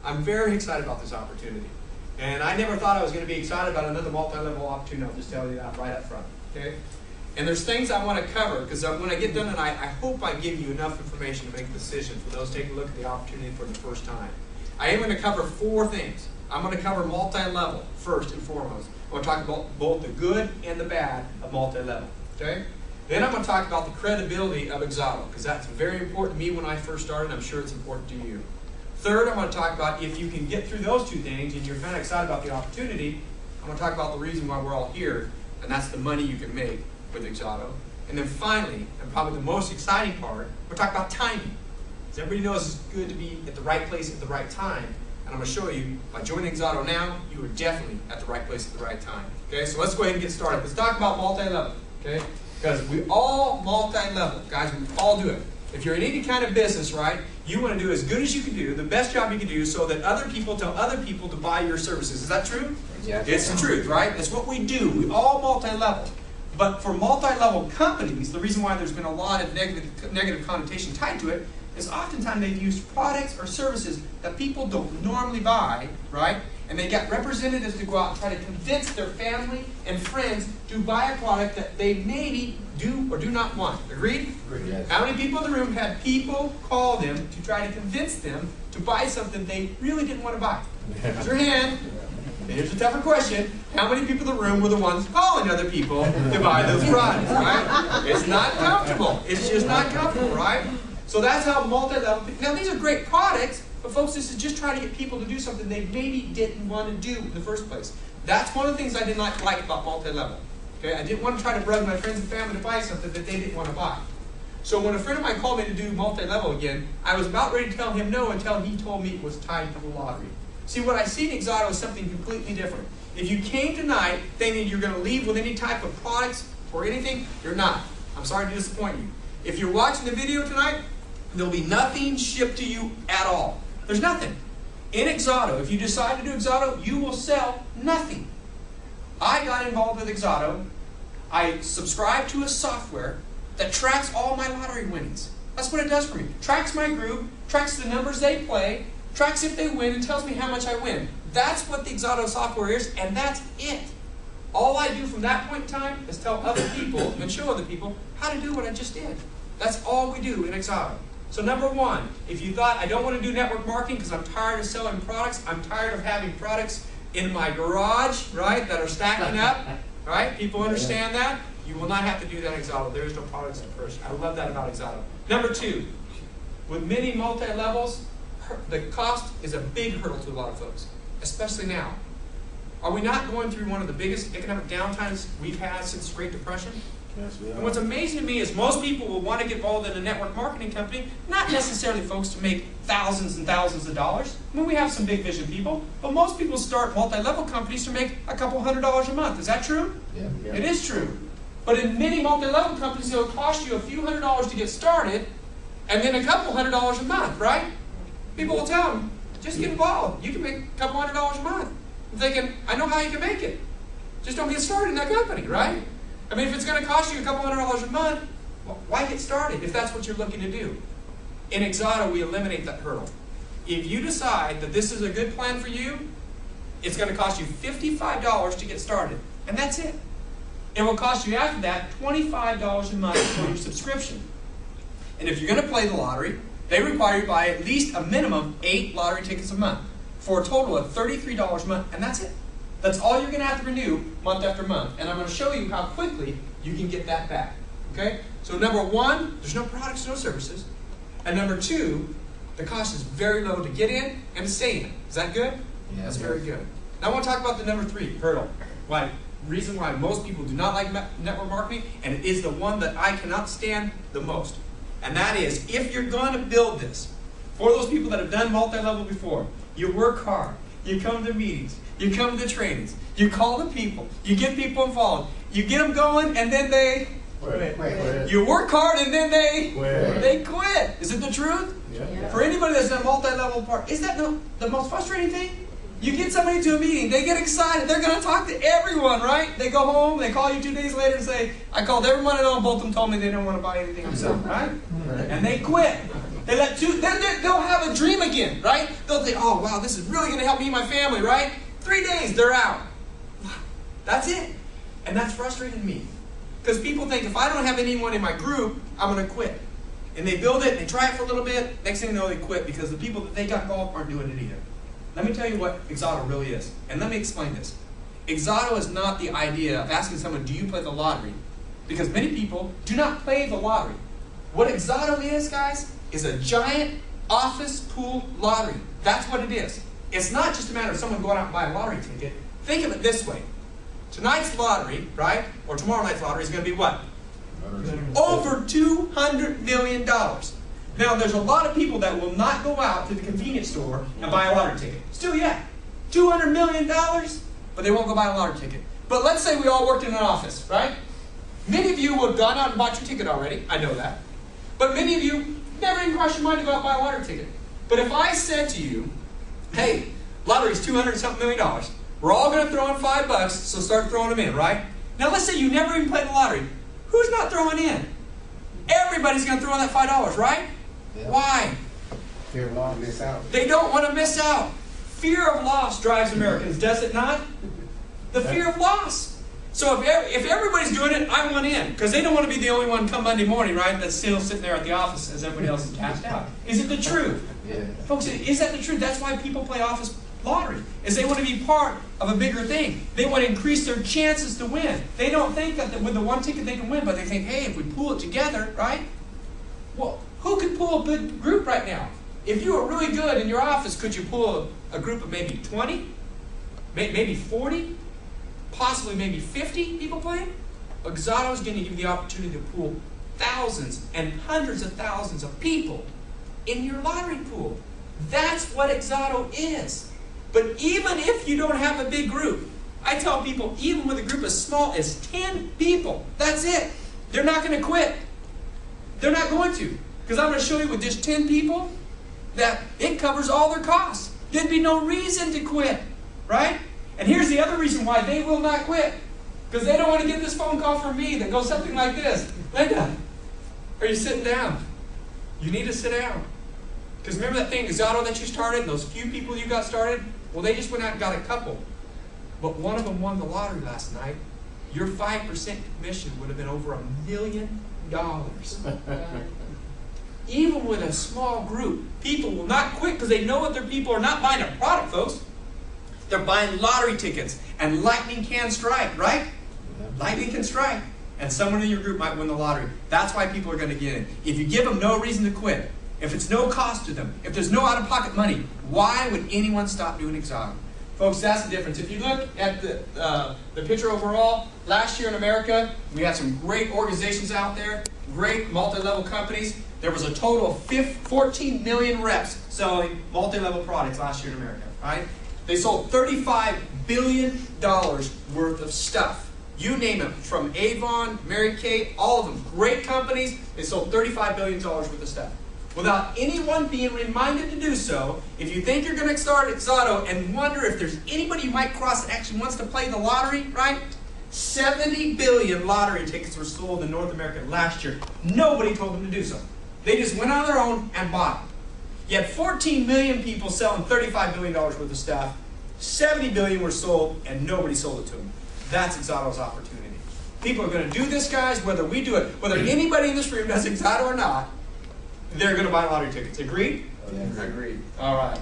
I'm very excited about this opportunity. And I never thought I was going to be excited about another multi-level opportunity. I'll just tell you that right up front. Okay? And there's things I want to cover, because when I get done tonight, I hope I give you enough information to make a decision for those taking a look at the opportunity for the first time. I am going to cover 4 things. I'm going to cover multi-level first and foremost. I'm going to talk about both the good and the bad of multi-level. Okay? Then I'm going to talk about the credibility of Xzotto, because that's very important to me when I first started. I'm sure it's important to you. Third, I'm going to talk about if you can get through those 2 things and you're kind of excited about the opportunity, I'm going to talk about the reason why we're all here, and that's the money you can make with Xzotto. And then finally, and probably the most exciting part, we'll talk about timing. Because everybody knows it's good to be at the right place at the right time. And I'm going to show you, by joining Xzotto now, you are definitely at the right place at the right time. Okay, so let's go ahead and get started. Let's talk about multi-level. Okay, because we all multi-level. Guys, we all do it. If you're in any kind of business, right, you want to do as good as you can do, the best job you can do, so that other people tell other people to buy your services. Is that true? Yes. It's the truth, right? That's what we do. We all multi-level. But for multi-level companies, the reason why there's been a lot of negative connotation tied to it is oftentimes they've used products or services that people don't normally buy, right? And they got representatives to go out and try to convince their family and friends to buy a product that they maybe do or do not want. Agreed? Agreed, yes. How many people in the room had people call them to try to convince them to buy something they really didn't want to buy? Raise your hand. And here's a tougher question. How many people in the room were the ones calling other people to buy those products, right? It's not comfortable. It's just not comfortable, right? So that's how multi-level... Now, these are great products, but folks, this is just trying to get people to do something they maybe didn't want to do in the first place. That's one of the things I did not like about multi-level. Okay? I didn't want to try to bug my friends and family to buy something that they didn't want to buy. So when a friend of mine called me to do multi-level again, I was about ready to tell him no until he told me it was tied to the lottery. See, what I see in Xzotto is something completely different. If you came tonight thinking you're going to leave with any type of products or anything, you're not. I'm sorry to disappoint you. If you're watching the video tonight, there'll be nothing shipped to you at all. There's nothing. In Xzotto, if you decide to do Xzotto, you will sell nothing. I got involved with Xzotto. I subscribed to a software that tracks all my lottery winnings. That's what it does for me. Tracks my group, tracks the numbers they play, tracks if they win, and tells me how much I win. That's what the Xzotto software is, and that's it. All I do from that point in time is tell other people and show other people how to do what I just did. That's all we do in Xzotto. So number 1, if you thought, I don't want to do network marketing because I'm tired of selling products, I'm tired of having products in my garage, right, that are stacking up, right? People understand that? You will not have to do that in Xzotto. There is no products at first. I love that about Xzotto. Number 2, with many multi-levels, the cost is a big hurdle to a lot of folks, especially now. Are we not going through one of the biggest economic downtimes we've had since the Great Depression? Yes, we are. And what's amazing to me is most people will want to get involved in a network marketing company, not necessarily folks to make thousands and thousands of dollars. I mean, we have some big vision people, but most people start multi-level companies to make a couple $100s a month. Is that true? Yeah. It is true. But in many multi-level companies, it'll cost you a few $100s to get started, and then a couple $100s a month, right? People will tell them, just get involved. You can make a couple $100s a month. I'm thinking, I know how you can make it. Just don't get started in that company, right? I mean, if it's going to cost you a couple $100s a month, well, why get started if that's what you're looking to do? In Xzotto, we eliminate that hurdle. If you decide that this is a good plan for you, it's going to cost you $55 to get started, and that's it. It will cost you after that $25 a month for your subscription. And if you're going to play the lottery, they require you to buy at least a minimum 8 lottery tickets a month for a total of $33 a month, and that's it. That's all you're going to have to renew month after month. And I'm going to show you how quickly you can get that back. Okay? So number 1, there's no products, no services. And number 2, the cost is very low to get in and to stay in. Is that good? Yeah, that's very good. Now I want to talk about the number 3, hurdle. Reason why most people do not like network marketing, and it is the one that I cannot stand the most. And that is, if you're going to build this, for those people that have done multi-level before, you work hard, you come to meetings, you come to the trainings, you call the people, you get people involved, you get them going, and then they quit. You work hard, and then they quit. Is it the truth? Yeah. For anybody that's done multi-level part, is that the most frustrating thing? You get somebody to a meeting, they get excited, they're going to talk to everyone, right? They go home, they call you 2 days later and say, I called everyone I know, and both of them told me they didn't want to buy anything I'm selling, right? And they quit. They let they'll have a dream again, right? They'll think, oh wow, this is really going to help me and my family, right? 3 days, they're out. That's it. And that's frustrating me. Because people think if I don't have anyone in my group, I'm going to quit. And they build it, and they try it for a little bit, next thing you know they quit because the people that they got involved aren't doing it either. Let me tell you what Xzotto really is. And let me explain this. Xzotto is not the idea of asking someone, do you play the lottery? Because many people do not play the lottery. What Xzotto is, guys, is a giant office pool lottery. That's what it is. It's not just a matter of someone going out and buying a lottery ticket. Think of it this way. Tonight's lottery, right, or tomorrow night's lottery is going to be what? Over $200 million. Now, there's a lot of people that will not go out to the convenience store and buy a lottery ticket. Still yet. $200 million, but they won't go buy a lottery ticket. But let's say we all worked in an office, right? Many of you would have gone out and bought your ticket already. I know that. But many of you never even crossed your mind to go out and buy a lottery ticket. But if I said to you, hey, lottery's $200-something million. We're all going to throw in $5, so start throwing them in, right? Now let's say you never even played the lottery. Who's not throwing in? Everybody's going to throw in that $5, right? Yeah. Why? Fear of loss, miss out. They don't want to miss out. Fear of loss drives Americans, does it not? The fear of loss. So if everybody's doing it, I want in. Because they don't want to be the only one come Monday morning, right, that's still sitting there at the office as everybody else is cashed out. Is it the truth? Yeah. Folks, is that the truth? That's why people play office lottery, is they want to be part of a bigger thing. They want to increase their chances to win. They don't think that with the one ticket they can win, but they think, hey, if we pool it together, right? Well, who could pull a big group right now? If you were really good in your office, could you pull a group of maybe 20? Maybe 40? Possibly maybe 50 people playing? Xzotto is going to give you the opportunity to pool thousands and hundreds of thousands of people in your lottery pool. That's what Xzotto is. But even if you don't have a big group, I tell people, even with a group as small as 10 people, that's it. They're not going to quit. They're not going to. Because I'm going to show you with just 10 people that it covers all their costs. There'd be no reason to quit, right? And here's the other reason why they will not quit. Because they don't want to get this phone call from me that goes something like this. Linda, are you sitting down? You need to sit down. Because remember that thing, Xzotto, that you started, those few people you got started? Well, they just went out and got a couple. But one of them won the lottery last night. Your 5% commission would have been over $1 million. Even with a small group, people will not quit because they know that their people are not buying a product, folks. They're buying lottery tickets. And lightning can strike, right? Lightning can strike. And someone in your group might win the lottery. That's why people are going to get in. If you give them no reason to quit, if it's no cost to them, if there's no out-of-pocket money, why would anyone stop doing Xzotto? Folks, that's the difference. If you look at the picture overall, last year in America, we had some great organizations out there, great multi-level companies. There was a total of 14 million reps selling multi-level products last year in America, right? They sold $35 billion worth of stuff. You name it, from Avon, Mary Kay, all of them, great companies. They sold $35 billion worth of stuff. Without anyone being reminded to do so, if you think you're going to start Xzotto and wonder if there's anybody you might cross that actually wants to play the lottery, right? 70 billion lottery tickets were sold in North America last year. Nobody told them to do so. They just went on their own and bought them. You had 14 million people selling $35 billion worth of stuff. 70 billion were sold and nobody sold it to them. That's Xzotto's opportunity. People are going to do this, guys, whether we do it, whether anybody in this room does Xzotto or not, they're going to buy lottery tickets. Agreed? Yes. Agreed. All right.